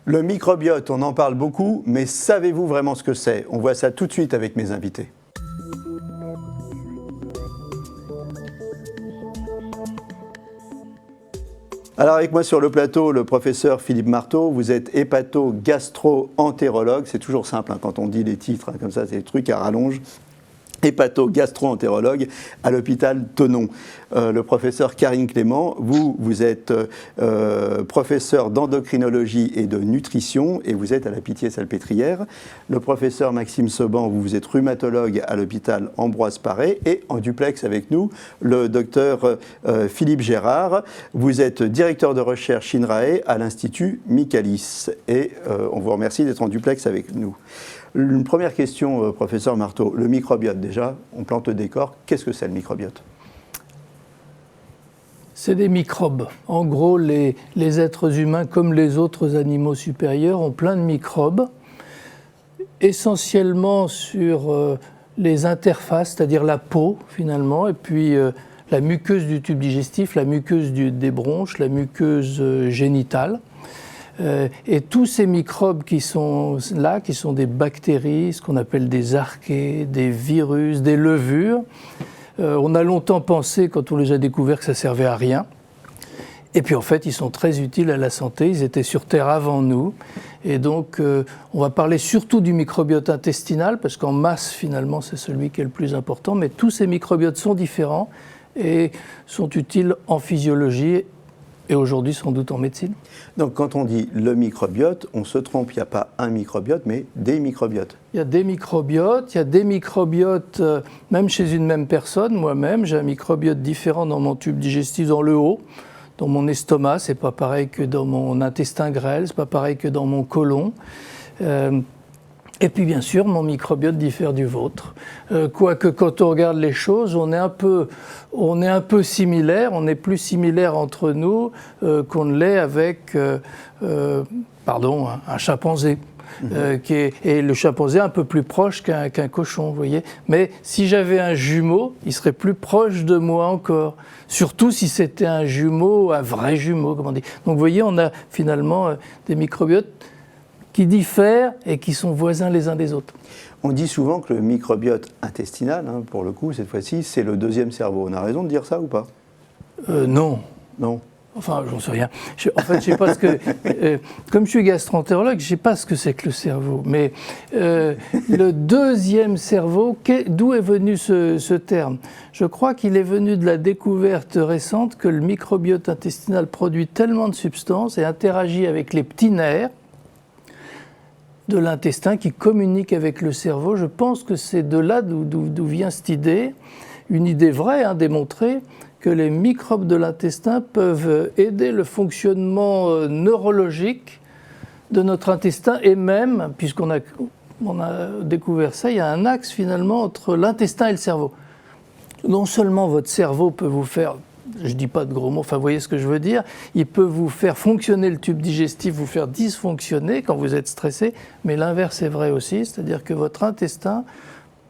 Le microbiote, on en parle beaucoup, mais savez-vous vraiment ce que c'est? On voit ça tout de suite avec mes invités. Alors avec moi sur le plateau, le professeur Philippe Marteau, vous êtes hépato-gastro-entérologue, c'est toujours simple hein, quand on dit les titres hein, comme ça, c'est des trucs à rallonge. Hépato-gastro-entérologue à l'hôpital Thonon. Le professeur Karine Clément, vous êtes professeur d'endocrinologie et de nutrition et vous êtes à la Pitié-Salpêtrière. Le professeur Maxime Seban, vous êtes rhumatologue à l'hôpital Ambroise Paré et en duplex avec nous, le docteur Philippe Gérard. Vous êtes directeur de recherche INRAE à l'Institut Michaelis et on vous remercie d'être en duplex avec nous. Une première question, professeur Marteau. Le microbiote, déjà, on plante le décor. Qu'est-ce que c'est le microbiote? C'est des microbes. En gros, les êtres humains, comme les autres animaux supérieurs, ont plein de microbes, essentiellement sur les interfaces, c'est-à-dire la peau, finalement, et puis la muqueuse du tube digestif, la muqueuse des bronches, la muqueuse génitale. Et tous ces microbes qui sont là, qui sont des bactéries, ce qu'on appelle des archées, des virus, des levures, on a longtemps pensé, quand on les a découverts, que ça servait à rien. Et puis en fait, ils sont très utiles à la santé, ils étaient sur Terre avant nous. Et donc, on va parler surtout du microbiote intestinal, parce qu'en masse, finalement, c'est celui qui est le plus important. Mais tous ces microbiotes sont différents et sont utiles en physiologie et aujourd'hui sans doute en médecine. Donc quand on dit le microbiote, on se trompe, il n'y a pas un microbiote, mais des microbiotes. Il y a des microbiotes, même chez une même personne. Moi-même, j'ai un microbiote différent dans mon tube digestif, dans le haut, dans mon estomac, c'est pas pareil que dans mon intestin grêle, c'est pas pareil que dans mon côlon. Et puis bien sûr, mon microbiote diffère du vôtre. Quoique quand on regarde les choses, on est un peu similaires, on est plus similaires entre nous qu'on ne l'est avec un chimpanzé. Et le chimpanzé est un peu plus proche qu'un cochon, vous voyez. Mais si j'avais un jumeau, il serait plus proche de moi encore. Surtout si c'était un vrai jumeau, comme on dit. Donc vous voyez, on a finalement des microbiotes qui diffèrent et qui sont voisins les uns des autres. On dit souvent que le microbiote intestinal, hein, pour le coup, cette fois-ci, c'est le deuxième cerveau. On a raison de dire ça ou pas? Non. Non. Enfin, j'en sais rien. Je sais pas ce que... comme je suis gastro-entérologue, je ne sais pas ce que c'est que le cerveau. Mais le deuxième cerveau, d'où est venu ce terme? Je crois qu'il est venu de la découverte récente que le microbiote intestinal produit tellement de substances et interagit avec les petits nerfs de l'intestin qui communiquent avec le cerveau. Je pense que c'est de là d'où vient cette idée, une idée vraie, hein, démontrée, que les microbes de l'intestin peuvent aider le fonctionnement neurologique de notre intestin et même, puisqu'on a découvert ça, il y a un axe finalement entre l'intestin et le cerveau. Non seulement votre cerveau peut vous faire, je ne dis pas de gros mots, enfin vous voyez ce que je veux dire, il peut vous faire fonctionner le tube digestif, vous faire dysfonctionner quand vous êtes stressé, mais l'inverse est vrai aussi, c'est-à-dire que votre intestin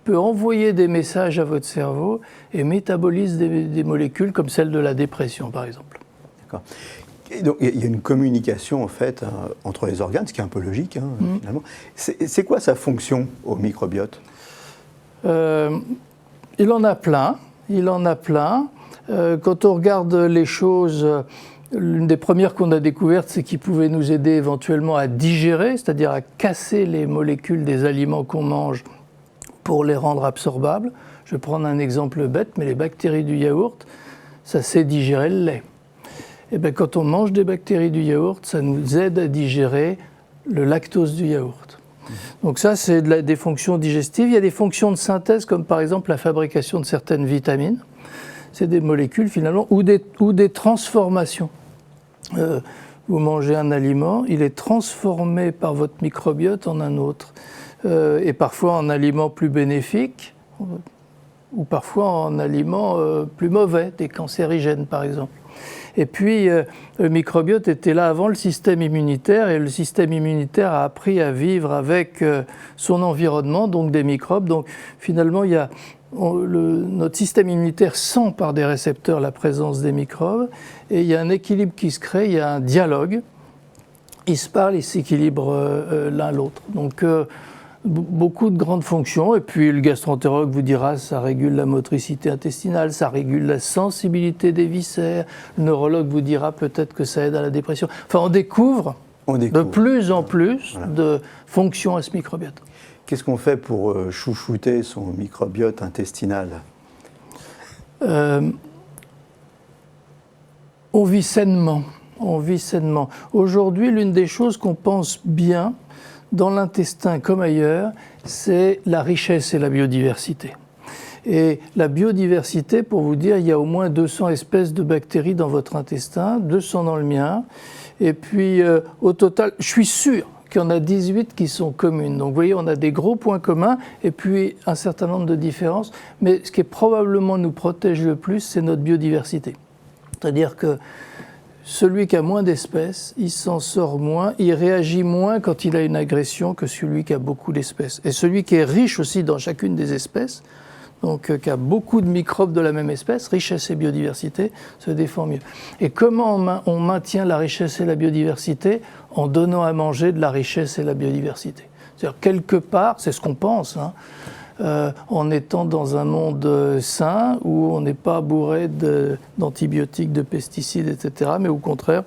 peut envoyer des messages à votre cerveau et métabolise des molécules comme celle de la dépression, par exemple. D'accord. Et donc, il y a une communication, en fait, entre les organes, ce qui est un peu logique, hein, finalement. C'est quoi sa fonction au microbiote? Il en a plein. Quand on regarde les choses, l'une des premières qu'on a découvertes, c'est qu'il pouvait nous aider éventuellement à digérer, c'est-à-dire à casser les molécules des aliments qu'on mange pour les rendre absorbables. Je vais prendre un exemple bête, mais les bactéries du yaourt, ça sait digérer le lait. Et bien, quand on mange des bactéries du yaourt, ça nous aide à digérer le lactose du yaourt. Donc ça, c'est des fonctions digestives. Il y a des fonctions de synthèse, comme par exemple la fabrication de certaines vitamines. C'est des molécules finalement, ou des transformations. Vous mangez un aliment, il est transformé par votre microbiote en un autre. Et parfois en aliment plus bénéfique, ou parfois en aliment plus mauvais, des cancérigènes par exemple. Et puis le microbiote était là avant le système immunitaire, et le système immunitaire a appris à vivre avec son environnement, donc des microbes. Donc finalement, notre système immunitaire sent par des récepteurs la présence des microbes, et il y a un équilibre qui se crée, il y a un dialogue ils se parlent, ils s'équilibrent l'un l'autre. Donc, beaucoup de grandes fonctions. Et puis, le gastro-entérologue vous dira ça régule la motricité intestinale, ça régule la sensibilité des viscères. Le neurologue vous dira peut-être que ça aide à la dépression. Enfin, on découvre de plus en plus de fonctions à ce microbiote. Qu'est-ce qu'on fait pour chouchouter son microbiote intestinal ? On vit sainement. Aujourd'hui, l'une des choses qu'on pense bien, dans l'intestin comme ailleurs, c'est la richesse et la biodiversité. Et la biodiversité, pour vous dire, il y a au moins 200 espèces de bactéries dans votre intestin, 200 dans le mien. Et puis, au total, je suis sûr qu'il y en a 18 qui sont communes. Donc, vous voyez, on a des gros points communs et puis un certain nombre de différences. Mais ce qui est probablement nous protège le plus, c'est notre biodiversité. C'est-à-dire que celui qui a moins d'espèces, il s'en sort moins, il réagit moins quand il a une agression que celui qui a beaucoup d'espèces. Et celui qui est riche aussi dans chacune des espèces, donc qui a beaucoup de microbes de la même espèce, richesse et biodiversité, se défend mieux. Et comment on maintient la richesse et la biodiversité ? En donnant à manger de la richesse et la biodiversité. C'est-à-dire quelque part, c'est ce qu'on pense, en étant dans un monde sain où on n'est pas bourré d'antibiotiques, de pesticides, etc., mais au contraire,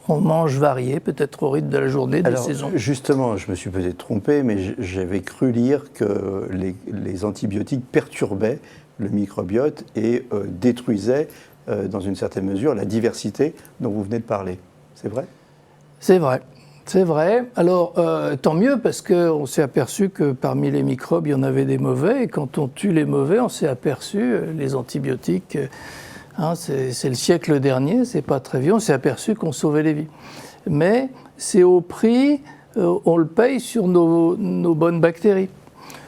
on mange varié, peut-être au rythme de la journée, des saisons. Justement, je me suis peut-être trompé, mais j'avais cru lire que les antibiotiques perturbaient le microbiote et détruisaient, dans une certaine mesure, la diversité dont vous venez de parler. C'est vrai ? C'est vrai. C'est vrai. Alors, tant mieux, parce qu'on s'est aperçu que parmi les microbes, il y en avait des mauvais. Et quand on tue les mauvais, on s'est aperçu, les antibiotiques, c'est le siècle dernier, c'est pas très vieux, on s'est aperçu qu'on sauvait les vies. Mais c'est au prix, on le paye sur nos bonnes bactéries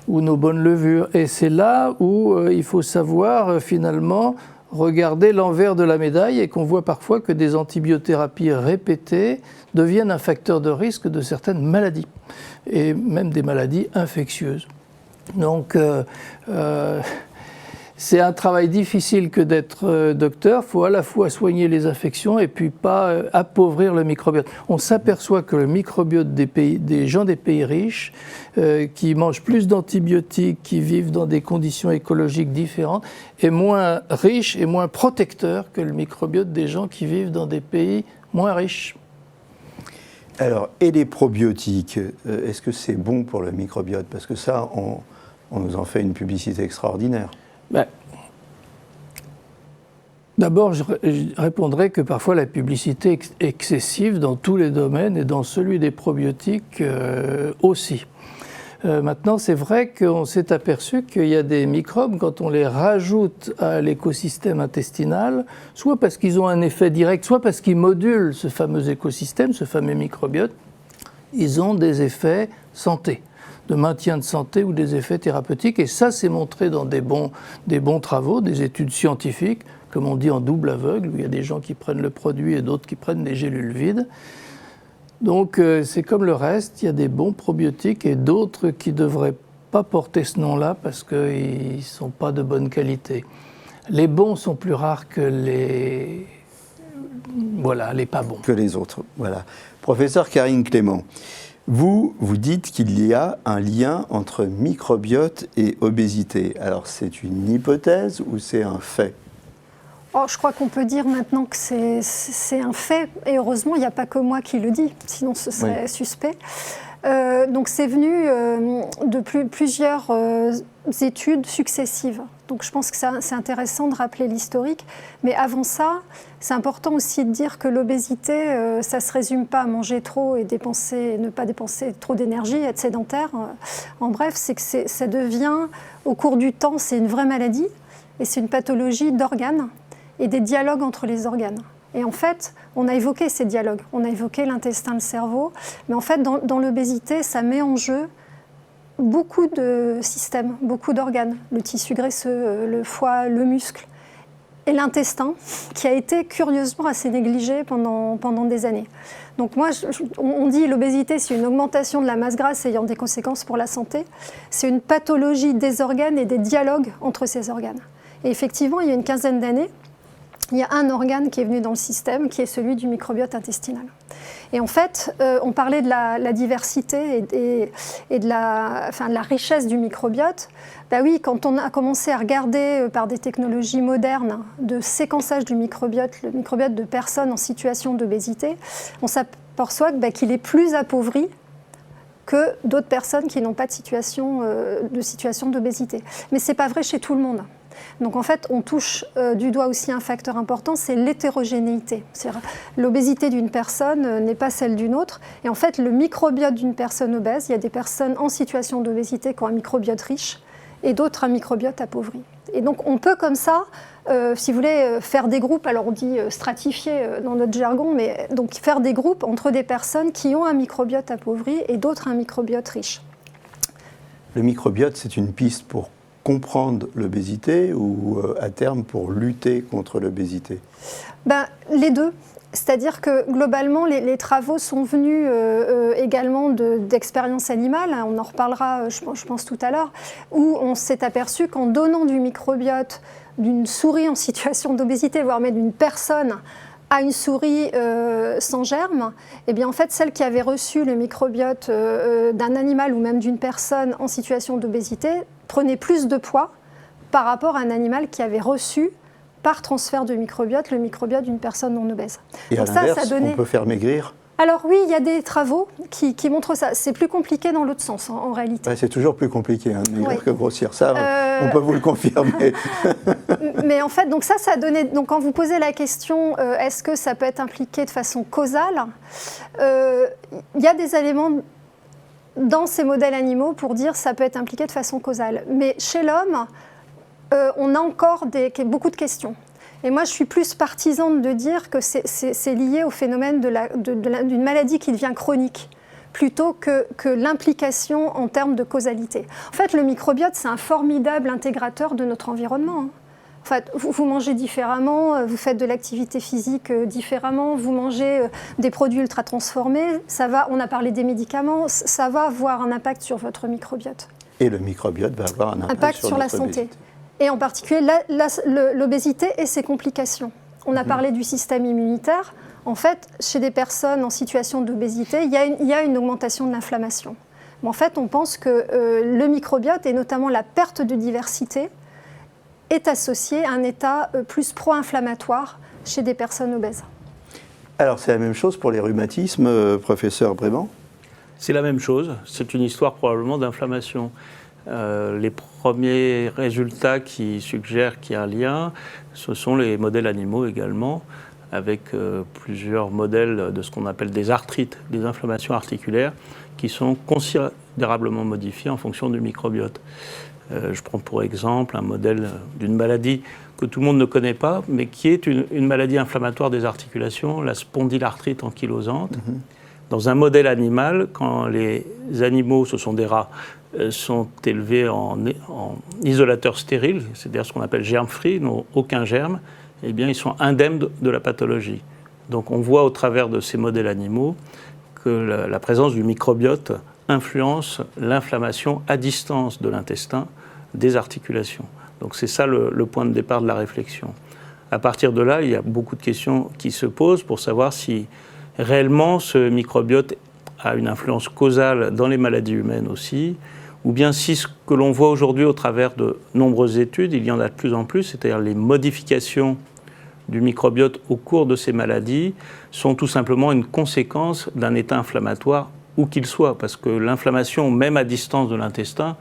ou nos bonnes levures. Et c'est là où il faut savoir, finalement, regarder l'envers de la médaille et qu'on voit parfois que des antibiothérapies répétées deviennent un facteur de risque de certaines maladies, et même des maladies infectieuses. Donc, c'est un travail difficile que d'être docteur. Il faut à la fois soigner les infections et puis pas appauvrir le microbiote. On s'aperçoit que le microbiote des gens des pays riches, qui mangent plus d'antibiotiques, qui vivent dans des conditions écologiques différentes, est moins riche et moins protecteur que le microbiote des gens qui vivent dans des pays moins riches. Alors, et les probiotiques, est-ce que c'est bon pour le microbiote ? Parce que ça, on nous en fait une publicité extraordinaire. D'abord, je répondrai que parfois la publicité est excessive dans tous les domaines et dans celui des probiotiques aussi. Maintenant, c'est vrai qu'on s'est aperçu qu'il y a des microbes, quand on les rajoute à l'écosystème intestinal, soit parce qu'ils ont un effet direct, soit parce qu'ils modulent ce fameux écosystème, ce fameux microbiote, ils ont des effets santé, de maintien de santé ou des effets thérapeutiques. Et ça, c'est montré dans des bons travaux, des études scientifiques, comme on dit en double aveugle, où il y a des gens qui prennent le produit et d'autres qui prennent des gélules vides. Donc c'est comme le reste, il y a des bons probiotiques et d'autres qui ne devraient pas porter ce nom-là parce qu'ils ne sont pas de bonne qualité. Les bons sont plus rares que les pas bons. Que les autres, voilà. Professeur Karine Clément, vous dites qu'il y a un lien entre microbiote et obésité. Alors c'est une hypothèse ou c'est un fait ? Je crois qu'on peut dire maintenant que c'est un fait, et heureusement, il n'y a pas que moi qui le dis, sinon ce serait suspect. Donc c'est venu de plusieurs études successives. Donc je pense que c'est intéressant de rappeler l'historique. Mais avant ça, c'est important aussi de dire que l'obésité, ça ne se résume pas à manger trop et ne pas dépenser trop d'énergie, être sédentaire. En bref, c'est que ça devient, au cours du temps, c'est une vraie maladie et c'est une pathologie d'organes et des dialogues entre les organes. Et en fait, on a évoqué ces dialogues, on a évoqué l'intestin, le cerveau, mais en fait, dans l'obésité, ça met en jeu beaucoup de systèmes, beaucoup d'organes, le tissu graisseux, le foie, le muscle, et l'intestin, qui a été curieusement assez négligé pendant des années. Donc moi, on dit l'obésité, c'est une augmentation de la masse grasse ayant des conséquences pour la santé. C'est une pathologie des organes et des dialogues entre ces organes. Et effectivement, il y a une quinzaine d'années, il y a un organe qui est venu dans le système, qui est celui du microbiote intestinal. Et en fait, on parlait de la diversité et de la richesse du microbiote. Ben oui, quand on a commencé à regarder par des technologies modernes de séquençage du microbiote, le microbiote de personnes en situation d'obésité, on s'aperçoit qu'il est plus appauvri que d'autres personnes qui n'ont pas de situation d'obésité. Mais ce n'est pas vrai chez tout le monde. Donc en fait, on touche du doigt aussi un facteur important, c'est l'hétérogénéité. L'obésité d'une personne n'est pas celle d'une autre. Et en fait, le microbiote d'une personne obèse, il y a des personnes en situation d'obésité qui ont un microbiote riche et d'autres un microbiote appauvri. Et donc on peut comme ça, si vous voulez, faire des groupes, alors on dit stratifier dans notre jargon, mais donc faire des groupes entre des personnes qui ont un microbiote appauvri et d'autres un microbiote riche. Le microbiote, c'est une piste pour comprendre l'obésité ou à terme pour lutter contre l'obésité? Les deux. C'est-à-dire que globalement, les travaux sont venus également d'expériences animales, on en reparlera je pense tout à l'heure, où on s'est aperçu qu'en donnant du microbiote d'une souris en situation d'obésité, voire même d'une personne à une souris sans germe, eh bien en fait celle qui avait reçu le microbiote d'un animal ou même d'une personne en situation d'obésité prenait plus de poids par rapport à un animal qui avait reçu par transfert de microbiote le microbiote d'une personne non obèse. Et à l'inverse, on peut faire maigrir? Alors oui, il y a des travaux qui montrent ça. C'est plus compliqué dans l'autre sens, en réalité. Ouais, c'est toujours plus compliqué, hein, maigrir que grossir. Ça, on peut vous le confirmer. Mais en fait, donc ça a donné... Donc quand vous posez la question, est-ce que ça peut être impliqué de façon causale, il y a des éléments dans ces modèles animaux pour dire que ça peut être impliqué de façon causale. Mais chez l'homme, on a encore beaucoup de questions. Et moi, je suis plus partisane de dire que c'est lié au phénomène d'une maladie qui devient chronique, plutôt que l'implication en termes de causalité. En fait, le microbiote, c'est un formidable intégrateur de notre environnement. En fait, vous mangez différemment, vous faites de l'activité physique différemment, vous mangez des produits ultra transformés, on a parlé des médicaments, ça va avoir un impact sur votre microbiote. Et le microbiote va avoir un impact sur la santé. Obésité. Et en particulier l'obésité et ses complications. On a parlé du système immunitaire. En fait, chez des personnes en situation d'obésité, il y a une augmentation de l'inflammation. Mais en fait, on pense que le microbiote, et notamment la perte de diversité, est associé à un état plus pro-inflammatoire chez des personnes obèses. Alors, c'est la même chose pour les rhumatismes, professeur Brément? C'est la même chose. C'est une histoire probablement d'inflammation. Les premiers résultats qui suggèrent qu'il y a un lien, ce sont les modèles animaux également, avec plusieurs modèles de ce qu'on appelle des arthrites, des inflammations articulaires, qui sont considérablement modifiées en fonction du microbiote. Je prends pour exemple un modèle d'une maladie que tout le monde ne connaît pas, mais qui est une maladie inflammatoire des articulations, la spondylarthrite ankylosante. Dans un modèle animal, quand les animaux, ce sont des rats, sont élevés en isolateur stérile, c'est-à-dire ce qu'on appelle germe-free, n'ont aucun germe, eh bien ils sont indemnes de la pathologie. Donc on voit au travers de ces modèles animaux que la présence du microbiote influence l'inflammation à distance de l'intestin, des articulations. Donc c'est ça le point de départ de la réflexion. À partir de là, il y a beaucoup de questions qui se posent pour savoir si réellement ce microbiote a une influence causale dans les maladies humaines aussi, ou bien si ce que l'on voit aujourd'hui au travers de nombreuses études, il y en a de plus en plus, c'est-à-dire les modifications du microbiote au cours de ces maladies sont tout simplement une conséquence d'un état inflammatoire où qu'il soit, parce que l'inflammation, même à distance de l'intestin,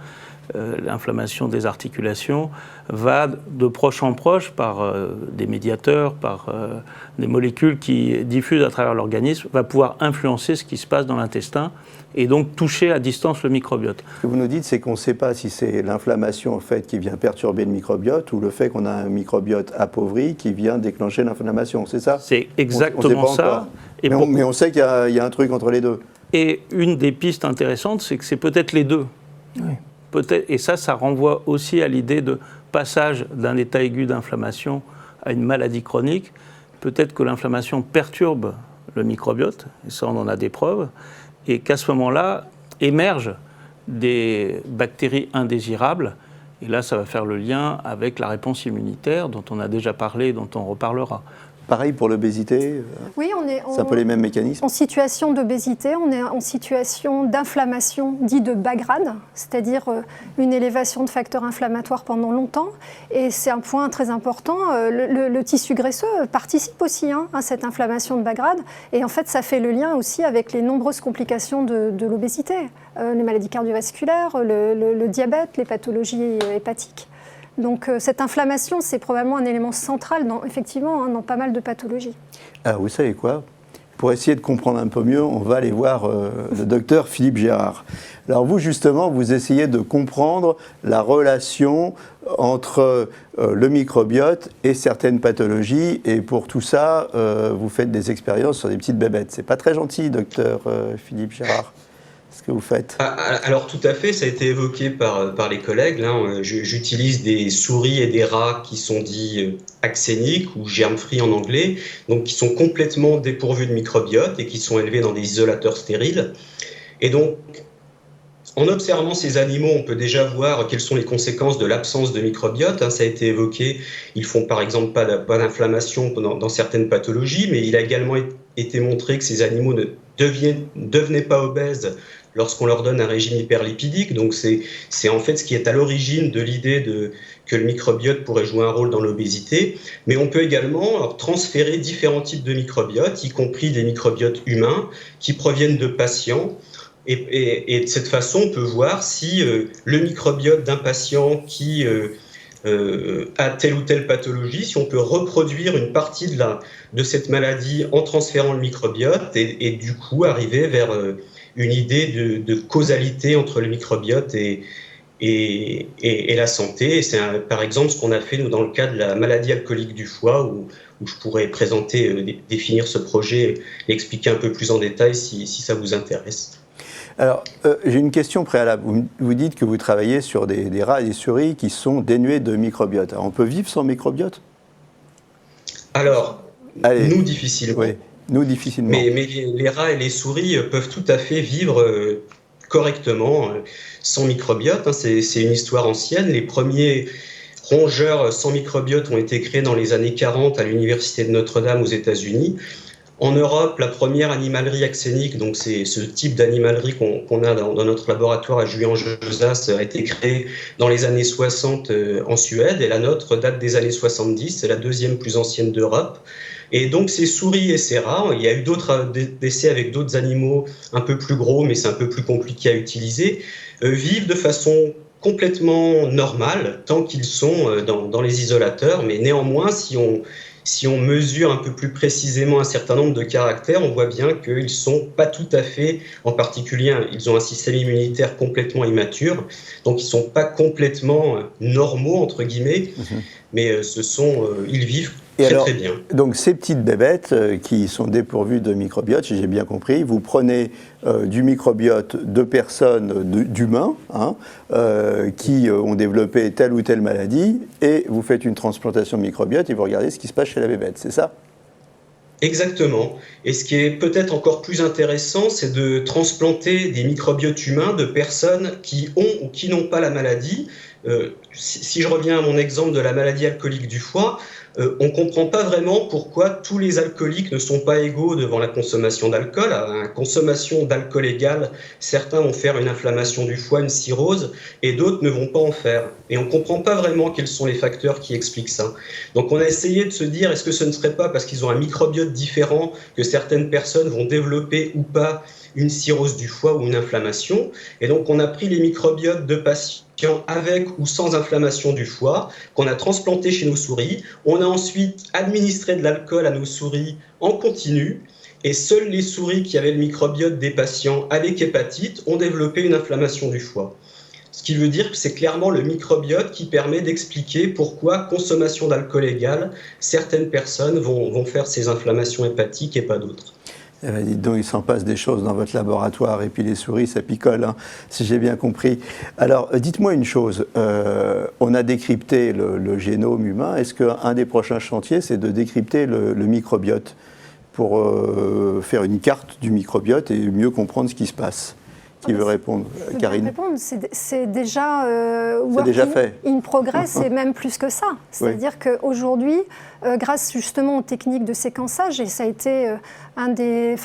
l'inflammation des articulations va de proche en proche par des médiateurs, par des molécules qui diffusent à travers l'organisme, va pouvoir influencer ce qui se passe dans l'intestin et donc toucher à distance le microbiote. Ce que vous nous dites, c'est qu'on ne sait pas si c'est l'inflammation en fait, qui vient perturber le microbiote ou le fait qu'on a un microbiote appauvri qui vient déclencher l'inflammation, c'est ça? C'est exactement ça. Mais on sait qu'il y a un truc entre les deux. Et une des pistes intéressantes, c'est que c'est peut-être les deux. Oui. Et ça renvoie aussi à l'idée de passage d'un état aigu d'inflammation à une maladie chronique. Peut-être que l'inflammation perturbe le microbiote, et ça on en a des preuves, et qu'à ce moment-là émergent des bactéries indésirables Et là, ça va faire le lien avec la réponse immunitaire dont on a déjà parlé et dont on reparlera. Pareil pour l'obésité. Oui, c'est un peu les mêmes mécanismes. En situation d'obésité, on est en situation d'inflammation dite de bas grade, c'est-à-dire une élévation de facteurs inflammatoires pendant longtemps. Et c'est un point très important. Le tissu graisseux participe aussi à cette inflammation de bas grade. Et en fait, ça fait le lien aussi avec les nombreuses complications de l'obésité, les maladies cardiovasculaires, le diabète, les pathologies hépatiques. Donc cette inflammation, c'est probablement un élément central effectivement, dans pas mal de pathologies. Alors vous savez quoi ? Pour essayer de comprendre un peu mieux, on va aller voir le docteur Philippe Gérard. Alors vous, justement, vous essayez de comprendre la relation entre le microbiote et certaines pathologies. Et pour tout ça, vous faites des expériences sur des petites bébêtes. C'est pas très gentil, docteur Philippe Gérard, ce que vous faites. Alors tout à fait, ça a été évoqué par les collègues. Là, j'utilise des souris et des rats qui sont dits axéniques ou germ-free en anglais, donc qui sont complètement dépourvus de microbiote et qui sont élevés dans des isolateurs stériles. Et donc, en observant ces animaux, on peut déjà voir quelles sont les conséquences de l'absence de microbiote. Ça a été évoqué, ils font par exemple pas d'inflammation dans certaines pathologies, mais il a également été montré que ces animaux ne devenaient pas obèses lorsqu'on leur donne un régime hyperlipidique. Donc c'est en fait ce qui est à l'origine de l'idée que le microbiote pourrait jouer un rôle dans l'obésité. Mais on peut également transférer différents types de microbiotes, y compris des microbiotes humains qui proviennent de patients. Et de cette façon, on peut voir si le microbiote d'un patient qui a telle ou telle pathologie, si on peut reproduire une partie de cette maladie en transférant le microbiote et du coup arriver vers une idée de causalité entre le microbiote et la santé. Et c'est par exemple ce qu'on a fait nous dans le cas de la maladie alcoolique du foie où je pourrais définir ce projet et expliquer un peu plus en détail si ça vous intéresse. Alors, j'ai une question préalable. Vous dites que vous travaillez sur des rats et des souris qui sont dénués de microbiote. Alors, on peut vivre sans microbiote ? Alors, nous difficilement. Oui, nous difficilement. Mais les rats et les souris peuvent tout à fait vivre correctement sans microbiote. C'est une histoire ancienne. Les premiers rongeurs sans microbiote ont été créés dans les années 40 à l'université de Notre-Dame aux États-Unis. En Europe, la première animalerie axénique, donc c'est ce type d'animalerie qu'on a dans notre laboratoire à Juan-Josas, a été créée dans les années 60 en Suède, et la nôtre date des années 70, c'est la deuxième plus ancienne d'Europe. Et donc ces souris et ces rats, il y a eu d'autres essais avec d'autres animaux un peu plus gros, mais c'est un peu plus compliqué à utiliser, vivent de façon complètement normale tant qu'ils sont dans les isolateurs, mais néanmoins si on mesure un peu plus précisément un certain nombre de caractères, on voit bien qu'ils ne sont pas tout à fait, en particulier, ils ont un système immunitaire complètement immature, donc ils ne sont pas complètement normaux, entre guillemets, mais ils vivent très bien. Donc ces petites bébêtes qui sont dépourvues de microbiote, si j'ai bien compris, vous prenez du microbiote de personnes, d'humains, qui ont développé telle ou telle maladie, et vous faites une transplantation de microbiote et vous regardez ce qui se passe chez la bébête, c'est ça ? Exactement. Et ce qui est peut-être encore plus intéressant, c'est de transplanter des microbiotes humains de personnes qui ont ou qui n'ont pas la maladie. Si je reviens à mon exemple de la maladie alcoolique du foie, on ne comprend pas vraiment pourquoi tous les alcooliques ne sont pas égaux devant la consommation d'alcool. À la consommation d'alcool égale, certains vont faire une inflammation du foie, une cirrhose, et d'autres ne vont pas en faire. Et on ne comprend pas vraiment quels sont les facteurs qui expliquent ça. Donc on a essayé de se dire, est-ce que ce ne serait pas parce qu'ils ont un microbiote différent que certaines personnes vont développer ou pas une cirrhose du foie ou une inflammation. Et donc on a pris les microbiotes de patients avec ou sans inflammation du foie, qu'on a transplanté chez nos souris. On a ensuite administré de l'alcool à nos souris en continu, et seules les souris qui avaient le microbiote des patients avec hépatite ont développé une inflammation du foie. Ce qui veut dire que c'est clairement le microbiote qui permet d'expliquer pourquoi, consommation d'alcool égale, certaines personnes vont faire ces inflammations hépatiques et pas d'autres. Eh bien, dites donc, il s'en passe des choses dans votre laboratoire, et puis les souris, ça picole, si j'ai bien compris. Alors, dites-moi une chose, on a décrypté le génome humain, est-ce qu'un des prochains chantiers, c'est de décrypter le microbiote pour faire une carte du microbiote et mieux comprendre ce qui se passe ? Qui veut répondre, Karine? C'est déjà, fait. In progress et même plus que ça. C'est-à-dire qu'aujourd'hui, grâce justement aux techniques de séquençage, et ça a été un des...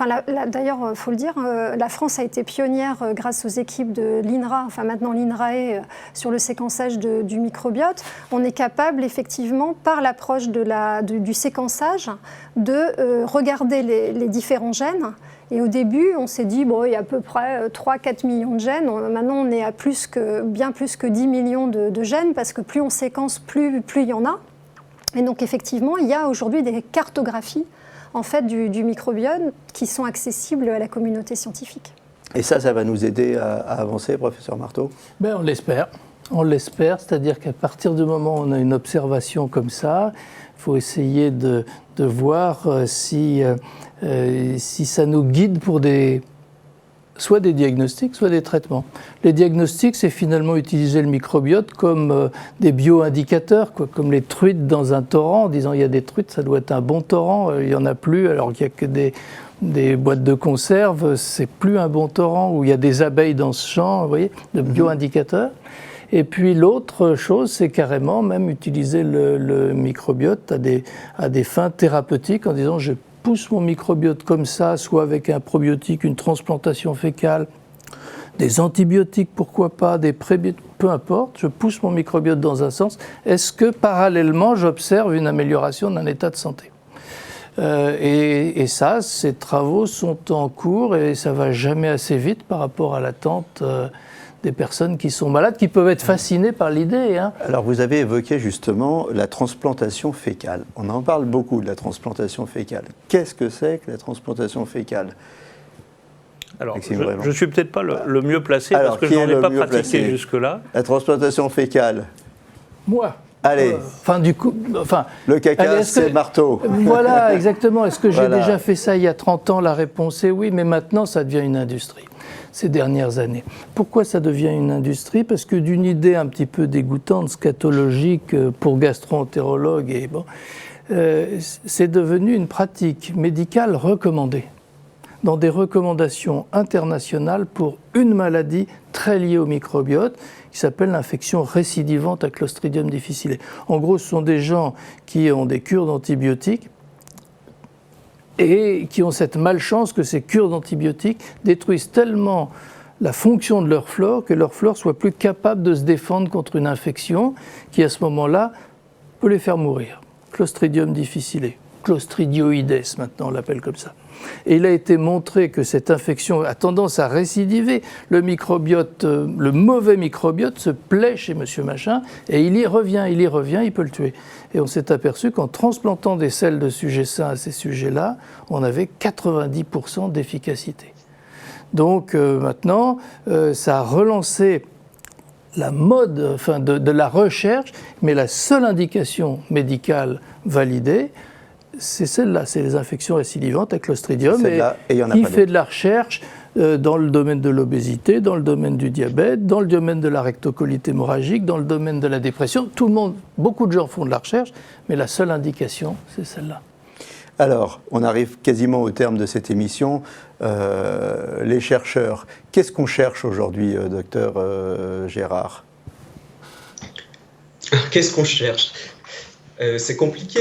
D'ailleurs, il faut le dire, la France a été pionnière grâce aux équipes de l'INRA, enfin maintenant l'INRAE, sur le séquençage du microbiote. On est capable effectivement, par l'approche du séquençage, de regarder les différents gènes. Et au début, on s'est dit, il y a à peu près 3-4 millions de gènes. Maintenant, on est à bien plus que 10 millions de gènes, parce que plus on séquence, plus il y en a. Et donc, effectivement, il y a aujourd'hui des cartographies en fait, du microbiote qui sont accessibles à la communauté scientifique. Et ça va nous aider à avancer, professeur Marteau? On l'espère. On l'espère, c'est-à-dire qu'à partir du moment où on a une observation comme ça, il faut essayer de voir si ça nous guide pour soit des diagnostics, soit des traitements. Les diagnostics, c'est finalement utiliser le microbiote comme des bioindicateurs, comme les truites dans un torrent, en disant il y a des truites, ça doit être un bon torrent, il n'y en a plus, alors qu'il n'y a que des boîtes de conserve, c'est plus un bon torrent, où il y a des abeilles dans ce champ, vous voyez, de bioindicateurs. Et puis l'autre chose, c'est carrément même utiliser le microbiote à des fins thérapeutiques, en disant je pousse mon microbiote comme ça, soit avec un probiotique, une transplantation fécale, des antibiotiques, pourquoi pas, des prébiotiques, peu importe, je pousse mon microbiote dans un sens. Est-ce que parallèlement, j'observe une amélioration d'un état de santé ? Et ça, ces travaux sont en cours et ça ne va jamais assez vite par rapport à l'attente des personnes qui sont malades, qui peuvent être fascinées par l'idée. Alors vous avez évoqué justement la transplantation fécale. On en parle beaucoup de la transplantation fécale. Qu'est-ce que c'est que la transplantation fécale? Alors, je ne suis peut-être pas le mieux placé parce que je n'en ai pas pratiqué jusque-là. La transplantation fécale? Moi. Allez. Le caca, c'est Marteau. Voilà, exactement. Est-ce que j'ai déjà fait ça il y a 30 ans? La réponse est oui, mais maintenant, ça devient une industrie. Ces dernières années. Pourquoi ça devient une industrie? Parce que d'une idée un petit peu dégoûtante, scatologique pour gastro-entérologues, c'est devenu une pratique médicale recommandée dans des recommandations internationales pour une maladie très liée au microbiote qui s'appelle l'infection récidivante à Clostridium difficile. En gros, ce sont des gens qui ont des cures d'antibiotiques et qui ont cette malchance que ces cures d'antibiotiques détruisent tellement la fonction de leur flore que leur flore soit plus capable de se défendre contre une infection qui, à ce moment-là, peut les faire mourir. Clostridium difficile, Clostridioides, maintenant on l'appelle comme ça. Et il a été montré que cette infection a tendance à récidiver. Le microbiote, le mauvais microbiote se plaît chez monsieur machin et il y revient, il peut le tuer. Et on s'est aperçu qu'en transplantant des selles de sujets sains à ces sujets-là, on avait 90% d'efficacité. Donc maintenant, ça a relancé la mode de la recherche, mais la seule indication médicale validée, c'est celle-là, c'est les infections récidivantes à Clostridium, qui fait de la recherche dans le domaine de l'obésité, dans le domaine du diabète, dans le domaine de la rectocolite hémorragique, dans le domaine de la dépression. Tout le monde, beaucoup de gens font de la recherche, mais la seule indication, c'est celle-là. Alors, on arrive quasiment au terme de cette émission. Les chercheurs, qu'est-ce qu'on cherche aujourd'hui, docteur Gérard? Qu'est-ce qu'on cherche? C'est compliqué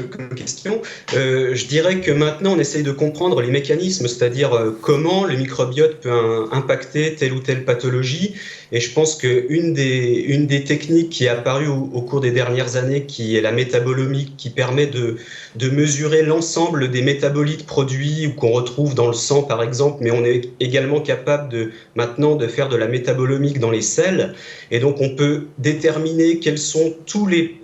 comme question. Je dirais que maintenant on essaye de comprendre les mécanismes, c'est-à-dire comment le microbiote peut impacter telle ou telle pathologie. Et je pense qu'une des techniques qui est apparue au cours des dernières années, qui est la métabolomique, qui permet de mesurer l'ensemble des métabolites produits ou qu'on retrouve dans le sang par exemple, mais on est également capable maintenant de faire de la métabolomique dans les selles. Et donc on peut déterminer quels sont tous les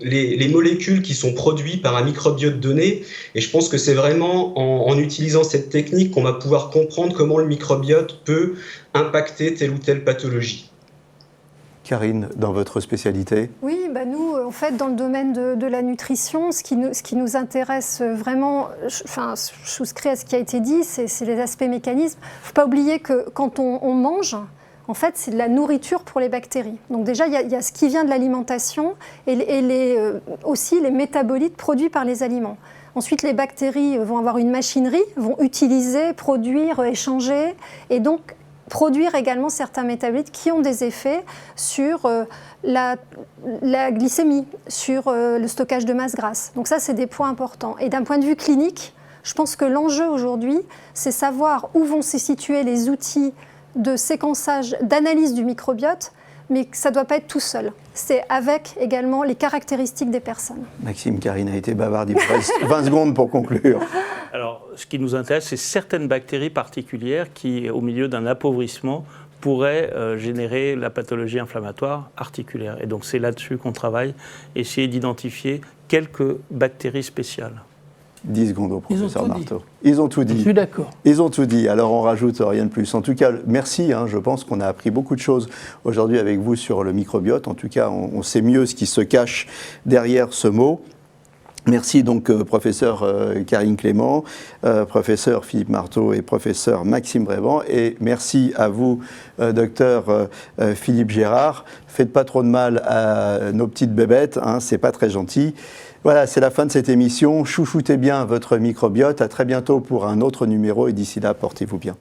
molécules qui sont produites par un microbiote donné. Et je pense que c'est vraiment en utilisant cette technique qu'on va pouvoir comprendre comment le microbiote peut impacter telle ou telle pathologie. Karine, dans votre spécialité? Oui, nous, en fait, dans le domaine de la nutrition, ce qui nous intéresse vraiment, je souscris à ce qui a été dit, c'est les aspects mécanismes. Il ne faut pas oublier que quand on mange, en fait, c'est de la nourriture pour les bactéries. Donc déjà, il y a ce qui vient de l'alimentation et aussi les métabolites produits par les aliments. Ensuite, les bactéries vont avoir une machinerie, vont utiliser, produire, échanger. Et donc, produire également certains métabolites qui ont des effets sur la glycémie, sur le stockage de masse grasse. Donc ça, c'est des points importants. Et d'un point de vue clinique, je pense que l'enjeu aujourd'hui, c'est savoir où vont se situer les outils de séquençage, d'analyse du microbiote, mais ça ne doit pas être tout seul. C'est avec également les caractéristiques des personnes. Maxime, Karine a été bavarde, il vous reste 20 secondes pour conclure. Alors, ce qui nous intéresse, c'est certaines bactéries particulières qui, au milieu d'un appauvrissement, pourraient générer la pathologie inflammatoire articulaire. Et donc, c'est là-dessus qu'on travaille, essayer d'identifier quelques bactéries spéciales. 10 secondes au professeur Ils ont tout Marteau. Ils ont tout dit. Je suis d'accord. Ils ont tout dit, alors on rajoute rien de plus. En tout cas, merci, je pense qu'on a appris beaucoup de choses aujourd'hui avec vous sur le microbiote. En tout cas, on sait mieux ce qui se cache derrière ce mot. Merci donc professeur Karine Clément, professeur Philippe Marteau et professeur Maxime Bréban. Et merci à vous, docteur Philippe Gérard. Faites pas trop de mal à nos petites bébêtes, c'est pas très gentil. Voilà, c'est la fin de cette émission. Chouchoutez bien votre microbiote. À très bientôt pour un autre numéro et d'ici là, portez-vous bien.